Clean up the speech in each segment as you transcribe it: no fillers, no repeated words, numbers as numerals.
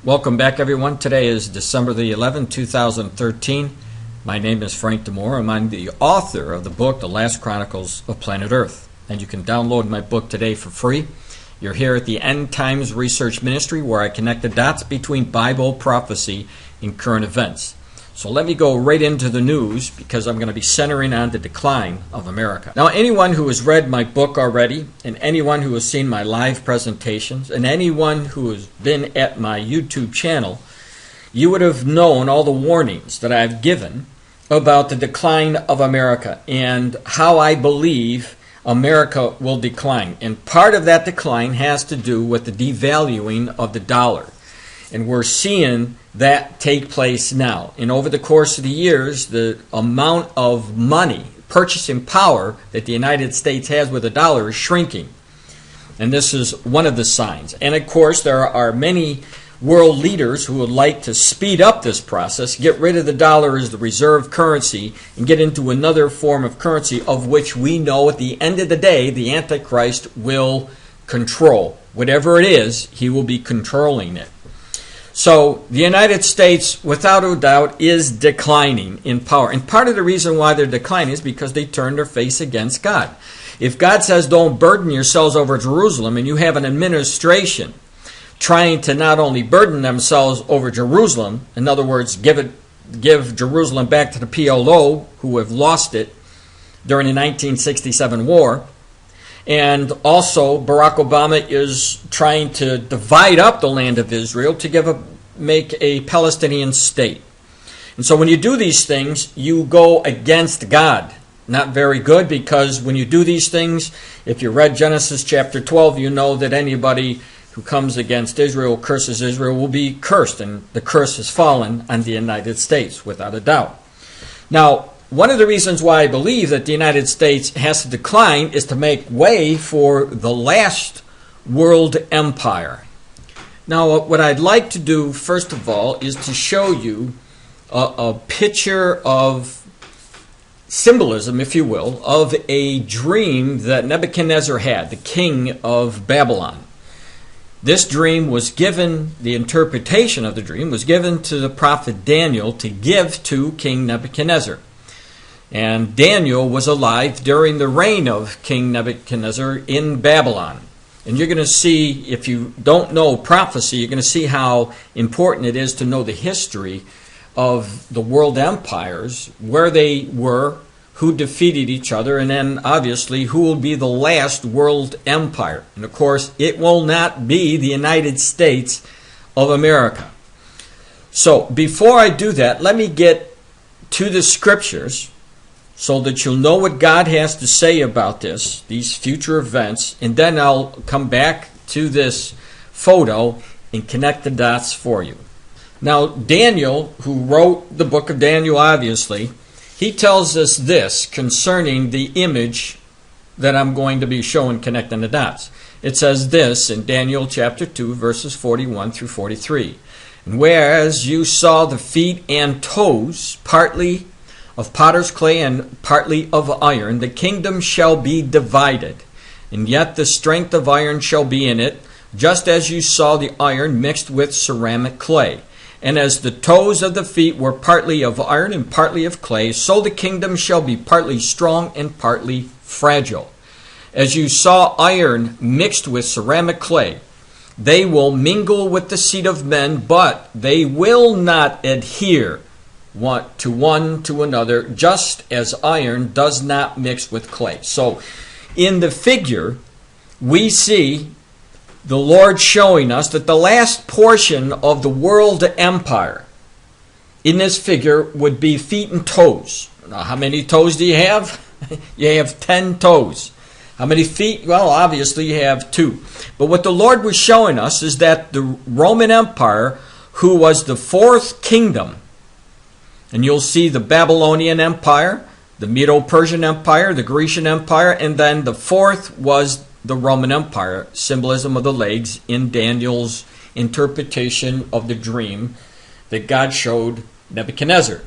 Welcome back, everyone. Today is December the 11th, 2013. My name is Frank DeMore, and I'm the author of the book, The Last Chronicles of Planet Earth. And you can download my book today for free. You're here at the End Times Research Ministry, where I connect the dots between Bible prophecy and current events. So let me go right into the news, because I'm going to be centering on the decline of America. Now, anyone who has read my book already, and anyone who has seen my live presentations, and anyone who has been at my YouTube channel, you would have known all the warnings that I've given about the decline of America and how I believe America will decline. And part of that decline has to do with the devaluing of the dollar. And we're seeing that take place now. And over the course of the years, the amount of money, purchasing power that the United States has with the dollar is shrinking. And this is one of the signs. And of course, there are many world leaders who would like to speed up this process, get rid of the dollar as the reserve currency, and get into another form of currency of which we know at the end of the day the Antichrist will control. Whatever it is, he will be controlling it. So the United States, without a doubt, is declining in power. And part of the reason why they're declining is because they turn their face against God. If God says don't burden yourselves over Jerusalem, and you have an administration trying to not only burden themselves over Jerusalem, in other words, give Jerusalem back to the PLO, who have lost it during the 1967 war, and also Barack Obama is trying to divide up the land of Israel to make a Palestinian state. And so when you do these things, you go against God. Not very good, because when you do these things, if you read Genesis chapter 12, you know that anybody who comes against Israel, curses Israel, will be cursed, and the curse has fallen on the United States, without a doubt. Now, one of the reasons why I believe that the United States has to decline is to make way for the last world empire. Now, what I'd like to do, first of all, is to show you a picture of symbolism, if you will, of a dream that Nebuchadnezzar had, the king of Babylon. This dream was given, the interpretation of the dream was given to the prophet Daniel to give to King Nebuchadnezzar. And Daniel was alive during the reign of King Nebuchadnezzar in Babylon. And you're going to see, if you don't know prophecy, you're going to see how important it is to know the history of the world empires, where they were, who defeated each other, and then obviously who will be the last world empire. And of course, it will not be the United States of America. So before I do that, let me get to the scriptures so that you'll know what God has to say about these future events, and then I'll come back to this photo and connect the dots for you. Now, Daniel, who wrote the book of Daniel, obviously, he tells us this concerning the image that I'm going to be showing, connecting the dots. It says this in Daniel chapter 2, verses 41 through 43. And whereas you saw the feet and toes, partly of potter's clay and partly of iron, the kingdom shall be divided, and yet the strength of iron shall be in it, just as you saw the iron mixed with ceramic clay. And as the toes of the feet were partly of iron and partly of clay, so the kingdom shall be partly strong and partly fragile. As you saw iron mixed with ceramic clay, they will mingle with the seed of men, but they will not adhere one to another, just as iron does not mix with clay. So in the figure, we see the Lord showing us that the last portion of the world empire in this figure would be feet and toes. Now, how many toes do you have? You have 10 toes. How many feet? Well, obviously you have 2. But what the Lord was showing us is that the Roman Empire, who was the fourth kingdom, and you'll see the Babylonian Empire, the Medo-Persian Empire, the Grecian Empire, and then the fourth was the Roman Empire, symbolism of the legs in Daniel's interpretation of the dream that God showed Nebuchadnezzar.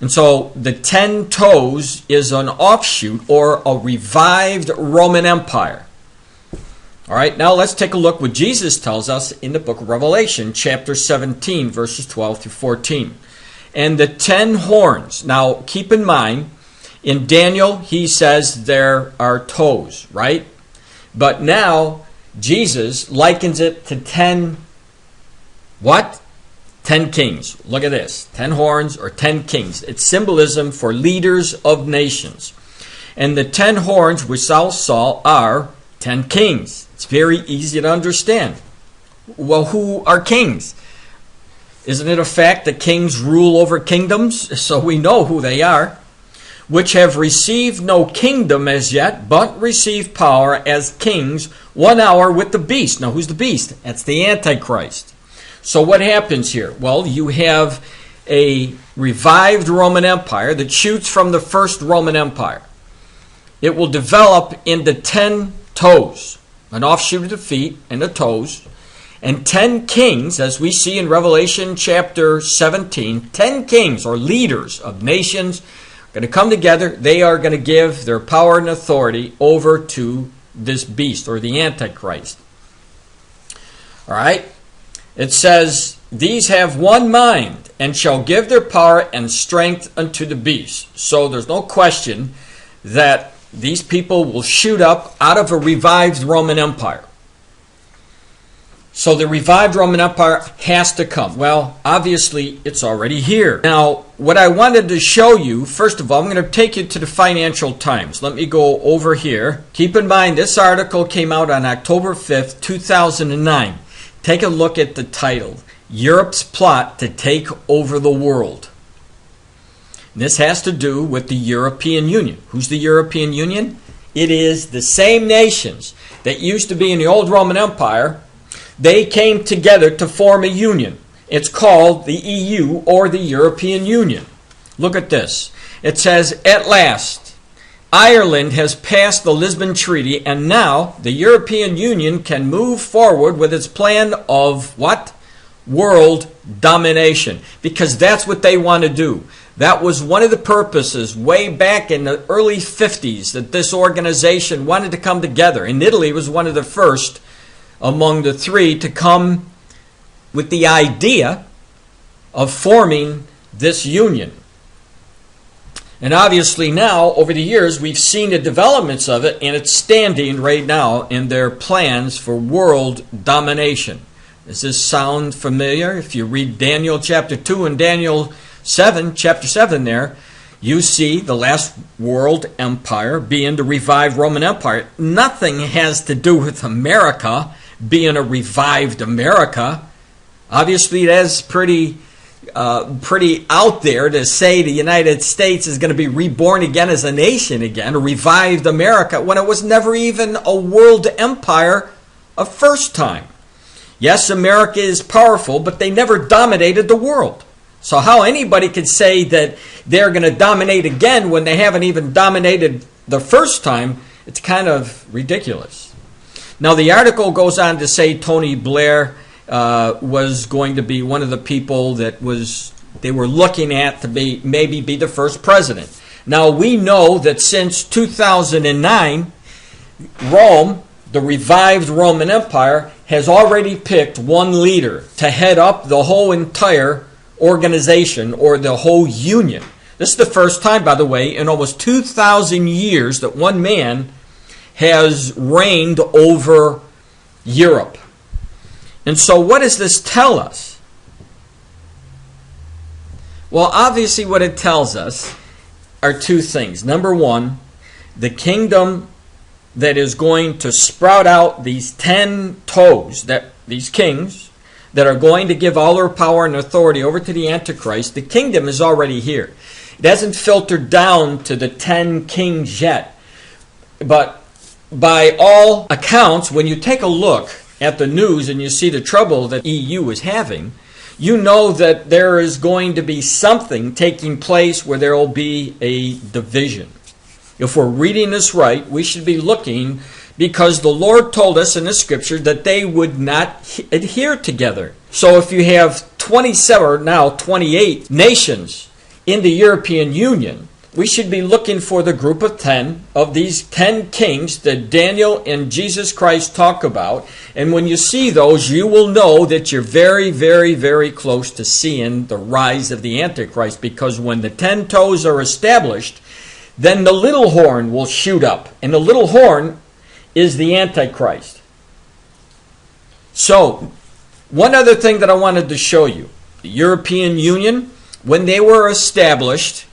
And so the 10 toes is an offshoot or a revived Roman Empire. All right, now let's take a look what Jesus tells us in the book of Revelation, chapter 17, verses 12 through 14. And the 10 horns. Now, keep in mind, in Daniel, he says there are toes, right? But now, Jesus likens it to 10, what? 10 kings. Look at this. 10 horns or 10 kings. It's symbolism for leaders of nations. And the 10 horns which thou saw are 10 kings. It's very easy to understand. Well, who are kings? Isn't it a fact that kings rule over kingdoms? So we know who they are. Which have received no kingdom as yet, but receive power as kings 1 hour with the beast. Now, who's the beast? That's the Antichrist. So what happens here? Well, you have a revived Roman Empire that shoots from the first Roman Empire. It will develop into 10 toes, an offshoot of the feet and the toes, and 10 kings, as we see in Revelation chapter 17, 10 kings or leaders of nations are going to come together. They are going to give their power and authority over to this beast or the Antichrist. All right? It says, these have one mind and shall give their power and strength unto the beast. So there's no question that these people will shoot up out of a revived Roman Empire. So the revived Roman Empire has to come. Well, obviously, it's already here. Now, what I wanted to show you, first of all, I'm going to take you to the Financial Times. Let me go over here. Keep in mind, this article came out on October 5th, 2009. Take a look at the title, Europe's Plot to Take Over the World. This has to do with the European Union. Who's the European Union? It is the same nations that used to be in the old Roman Empire. They came together to form a union. It's called the EU or the European Union. Look at this. It says, at last, Ireland has passed the Lisbon Treaty, and now the European Union can move forward with its plan of what? World domination. Because that's what they want to do. That was one of the purposes way back in the early 50s that this organization wanted to come together. And Italy was one of the first among the three to come with the idea of forming this union. And obviously now, over the years, we've seen the developments of it, and it's standing right now in their plans for world domination. Does this sound familiar? If you read Daniel chapter 2 and Daniel 7, chapter 7 there, you see the last world empire being the revived Roman Empire. Nothing has to do with America being a revived America. Obviously, that's pretty out there to say the United States is going to be reborn again as a nation again, a revived America, when it was never even a world empire a first time. Yes, America is powerful, but they never dominated the world. So how anybody could say that they're going to dominate again when they haven't even dominated the first time, it's kind of ridiculous. Now, the article goes on to say Tony Blair was going to be one of the people that they were looking at to maybe be the first president. Now, we know that since 2009, Rome, the revived Roman Empire, has already picked one leader to head up the whole entire organization or the whole union. This is the first time, by the way, in almost 2,000 years that one man has reigned over Europe. And so what does this tell us? Well, obviously what it tells us are two things. Number one, the kingdom that is going to sprout out these 10 toes, these kings, that are going to give all their power and authority over to the Antichrist, the kingdom is already here. It hasn't filtered down to the 10 kings yet. But by all accounts, when you take a look at the news and you see the trouble that EU is having, you know that there is going to be something taking place where there will be a division. If we're reading this right, we should be looking, because the Lord told us in the scripture that they would not adhere together. So if you have 27 or now 28 nations in the European Union, we should be looking for the group of 10 of these 10 kings that Daniel and Jesus Christ talk about. And when you see those, you will know that you're very, very, very close to seeing the rise of the Antichrist, because when the 10 toes are established, then the little horn will shoot up. And the little horn is the Antichrist. So, one other thing that I wanted to show you. The European Union, when they were established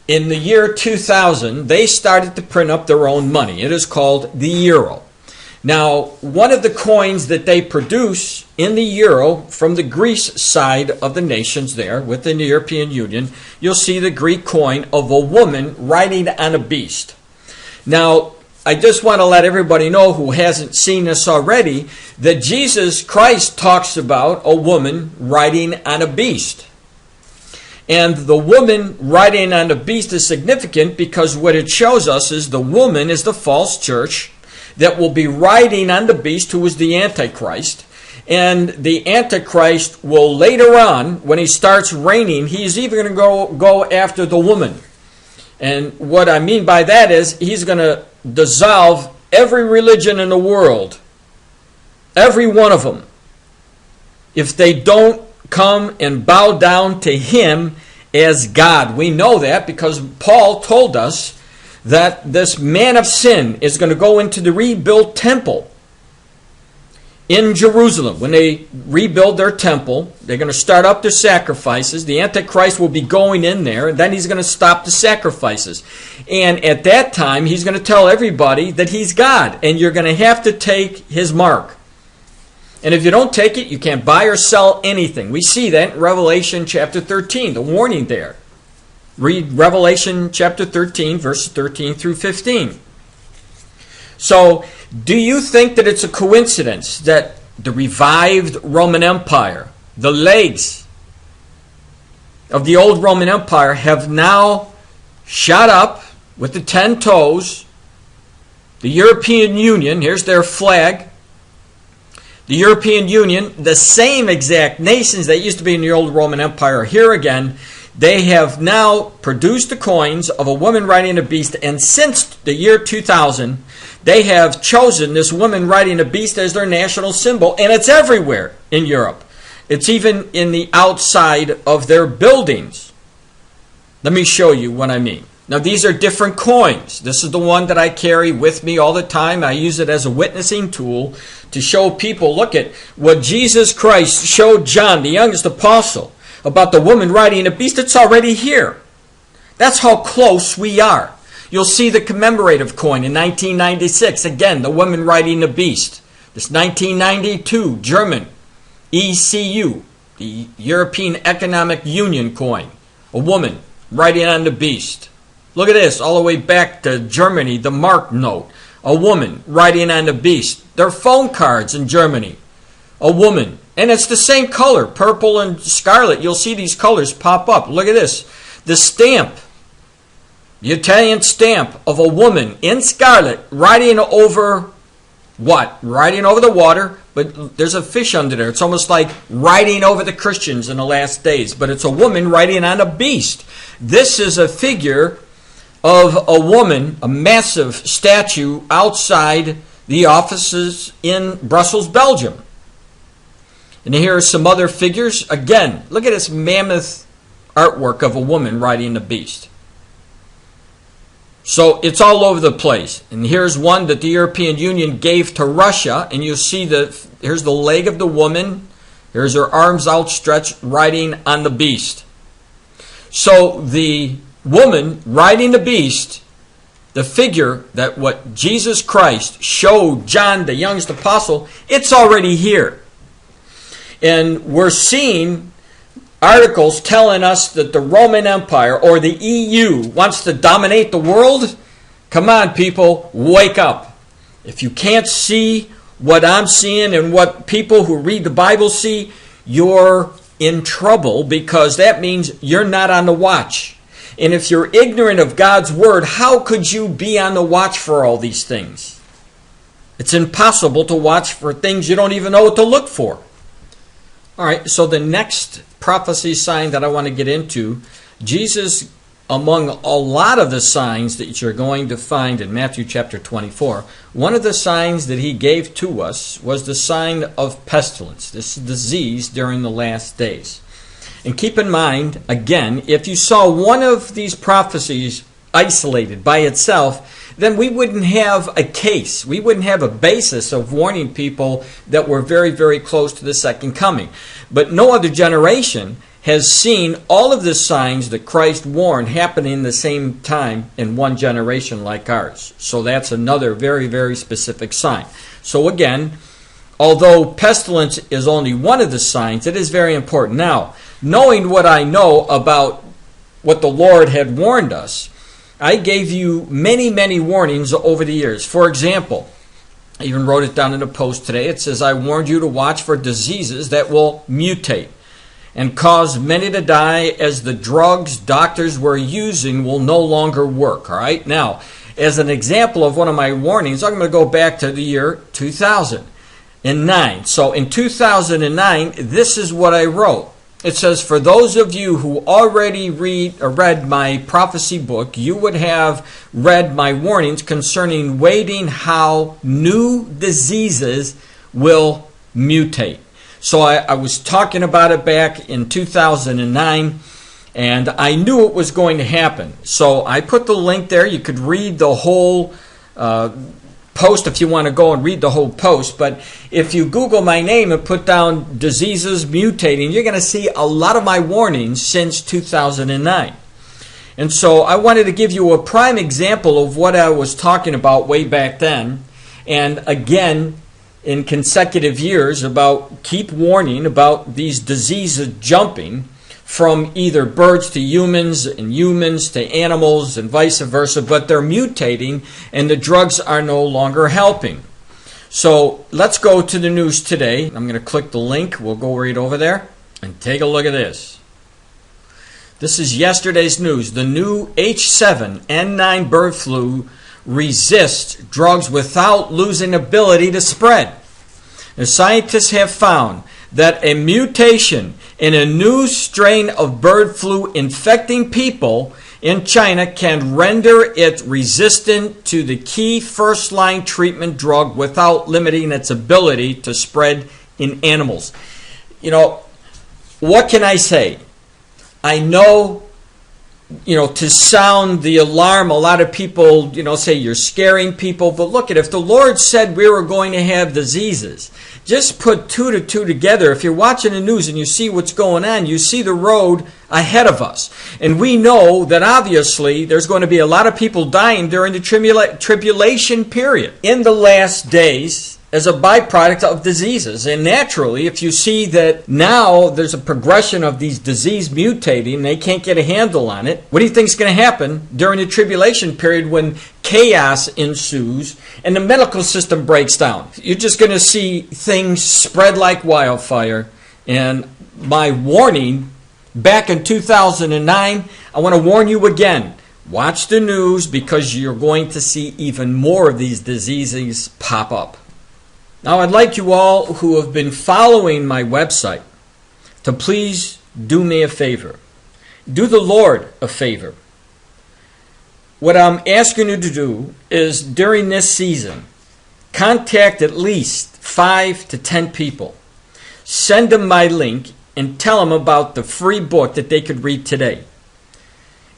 in the year 2000, they started to print up their own money. It is called the euro. Now, one of the coins that they produce in the euro from the Greece side of the nations there within the European Union, you'll see the Greek coin of a woman riding on a beast. Now, I just want to let everybody know who hasn't seen this already that Jesus Christ talks about a woman riding on a beast. And the woman riding on the beast is significant because what it shows us is the woman is the false church that will be riding on the beast, who is the Antichrist. And the Antichrist will later on, when he starts reigning, he's even going to go after the woman. And what I mean by that is he's going to dissolve every religion in the world, every one of them, if they don't come and bow down to him as God. We know that because Paul told us that this man of sin is going to go into the rebuilt temple in Jerusalem. When they rebuild their temple, they're going to start up their sacrifices. The Antichrist will be going in there, and then he's going to stop the sacrifices. And at that time, he's going to tell everybody that he's God, and you're going to have to take his mark. And if you don't take it, you can't buy or sell anything. We see that in Revelation chapter 13, the warning there. Read Revelation chapter 13, verses 13 through 15. So, do you think that it's a coincidence that the revived Roman Empire, the legs of the old Roman Empire, have now shot up with the 10 toes? The European Union, here's their flag. The European Union, the same exact nations that used to be in the old Roman Empire are here again. They have now produced the coins of a woman riding a beast, and since the year 2000, they have chosen this woman riding a beast as their national symbol, and it's everywhere in Europe. It's even in the outside of their buildings. Let me show you what I mean. Now, these are different coins. This is the one that I carry with me all the time. I use it as a witnessing tool to show people, look at what Jesus Christ showed John, the youngest apostle, about the woman riding a beast. It's already here. That's how close we are. You'll see the commemorative coin in 1996. Again, the woman riding a beast. This 1992 German ECU, the European Economic Union coin. A woman riding on the beast. Look at this, all the way back to Germany, the Mark note. A woman riding on the beast. Their phone cards in Germany. A woman. And it's the same color, purple and scarlet. You'll see these colors pop up. Look at this. The stamp. The Italian stamp of a woman in scarlet riding over what? Riding over the water, but there's a fish under there. It's almost like riding over the Christians in the last days. But it's a woman riding on a beast. This is a figure of a woman, a massive statue outside the offices in Brussels, Belgium. And here are some other figures. Again, look at this mammoth artwork of a woman riding a beast. So it's all over the place. And here's one that the European Union gave to Russia. And you see here's the leg of the woman. Here's her arms outstretched riding on the beast. So the woman riding the beast, the figure that what Jesus Christ showed John, the youngest apostle, it's already here. And we're seeing articles telling us that the Roman Empire or the EU wants to dominate the world. Come on, people, wake up. If you can't see what I'm seeing and what people who read the Bible see, you're in trouble, because that means you're not on the watch. And if you're ignorant of God's word, how could you be on the watch for all these things? It's impossible to watch for things you don't even know what to look for. All right, so the next prophecy sign that I want to get into, Jesus among a lot of the signs that you're going to find in Matthew chapter 24, one of the signs that he gave to us was the sign of pestilence, this disease during the last days. And keep in mind, again, if you saw one of these prophecies isolated by itself, then we wouldn't have a case. We wouldn't have a basis of warning people that we're very, very close to the second coming. But no other generation has seen all of the signs that Christ warned happening in the same time in one generation like ours. So that's another very, very specific sign. So again, although pestilence is only one of the signs, it is very important. Now, knowing what I know about what the Lord had warned us, I gave you many, many warnings over the years. For example, I even wrote it down in a post today. It says, I warned you to watch for diseases that will mutate and cause many to die as the drugs doctors were using will no longer work. All right. Now, as an example of one of my warnings, I'm going to go back to the year 2009. So in 2009, this is what I wrote. It says, for those of you who already read my prophecy book, you would have read my warnings concerning waiting how new diseases will mutate. So I was talking about it back in 2009, and I knew it was going to happen. So I put the link there. You could read the whole post if you want to go and read the whole post. But if you Google my name and put down diseases mutating, you're going to see a lot of my warnings since 2009. And so I wanted to give you a prime example of what I was talking about way back then. And again, in consecutive years, about keep warning about these diseases jumping from either birds to humans and humans to animals and vice versa, but they're mutating and the drugs are no longer helping. So let's go to the news today. I'm going to click the link. We'll go right over there and take a look at this. This is yesterday's news. The new H7N9 bird flu resists drugs without losing ability to spread. The scientists have found that a mutation in a new strain of bird flu infecting people in China can render it resistant to the key first-line treatment drug without limiting its ability to spread in animals. You know, what can I say? I know, to sound the alarm, a lot of people, say you're scaring people. But look, if the Lord said we were going to have diseases, just put two to two together. If you're watching the news and you see what's going on, you see the road ahead of us. And we know that obviously there's going to be a lot of people dying during the tribulation period in the last days as a byproduct of diseases. And naturally, if you see that now there's a progression of these disease mutating and they can't get a handle on it, what do you think is going to happen during the tribulation period when chaos ensues and the medical system breaks down? You're just going to see things spread like wildfire. And my warning back in 2009, I want to warn you again. Watch the news because you're going to see even more of these diseases pop up. Now, I'd like you all who have been following my website to please do me a favor. Do the Lord a favor. What I'm asking you to do is, during this season, contact at least 5 to 10 people. Send them my link and tell them about the free book that they could read today.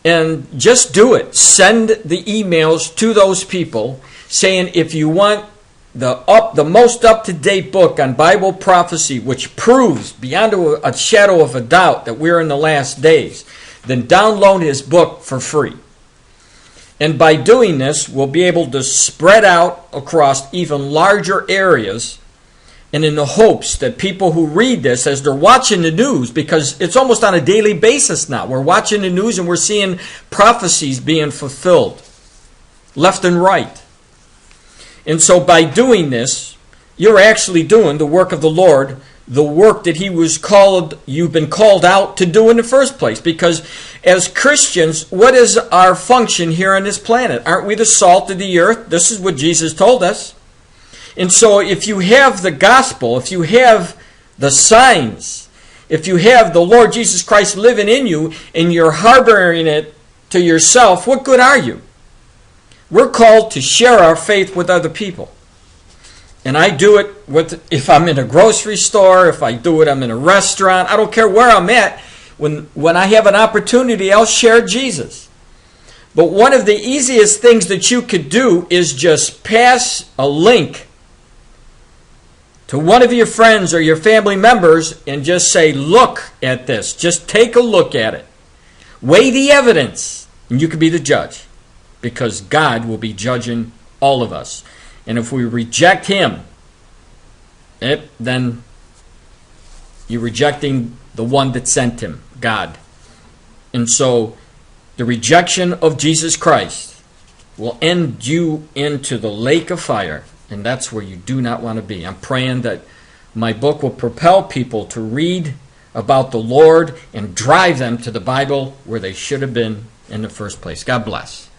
And just do it. Send the emails to those people saying, if you want the most up-to-date book on Bible prophecy, which proves beyond a shadow of a doubt that we're in the last days, then download his book for free. And by doing this, we'll be able to spread out across even larger areas, and in the hopes that people who read this, as they're watching the news, because it's almost on a daily basis now, we're watching the news and we're seeing prophecies being fulfilled left and right. And so by doing this, you're actually doing the work of the Lord, the work that you've been called out to do in the first place. Because as Christians, what is our function here on this planet? Aren't we the salt of the earth? This is what Jesus told us. And so if you have the gospel, if you have the signs, if you have the Lord Jesus Christ living in you and you're harboring it to yourself, what good are you? We're called to share our faith with other people. And I do it if I'm in a grocery store, if I do it, I'm in a restaurant. I don't care where I'm at. When I have an opportunity, I'll share Jesus. But one of the easiest things that you could do is just pass a link to one of your friends or your family members and just say, look at this. Just take a look at it. Weigh the evidence, and you can be the judge, because God will be judging all of us. And if we reject Him, then you're rejecting the one that sent Him, God. And so the rejection of Jesus Christ will end you into the lake of fire, and that's where you do not want to be. I'm praying that my book will propel people to read about the Lord and drive them to the Bible where they should have been in the first place. God bless.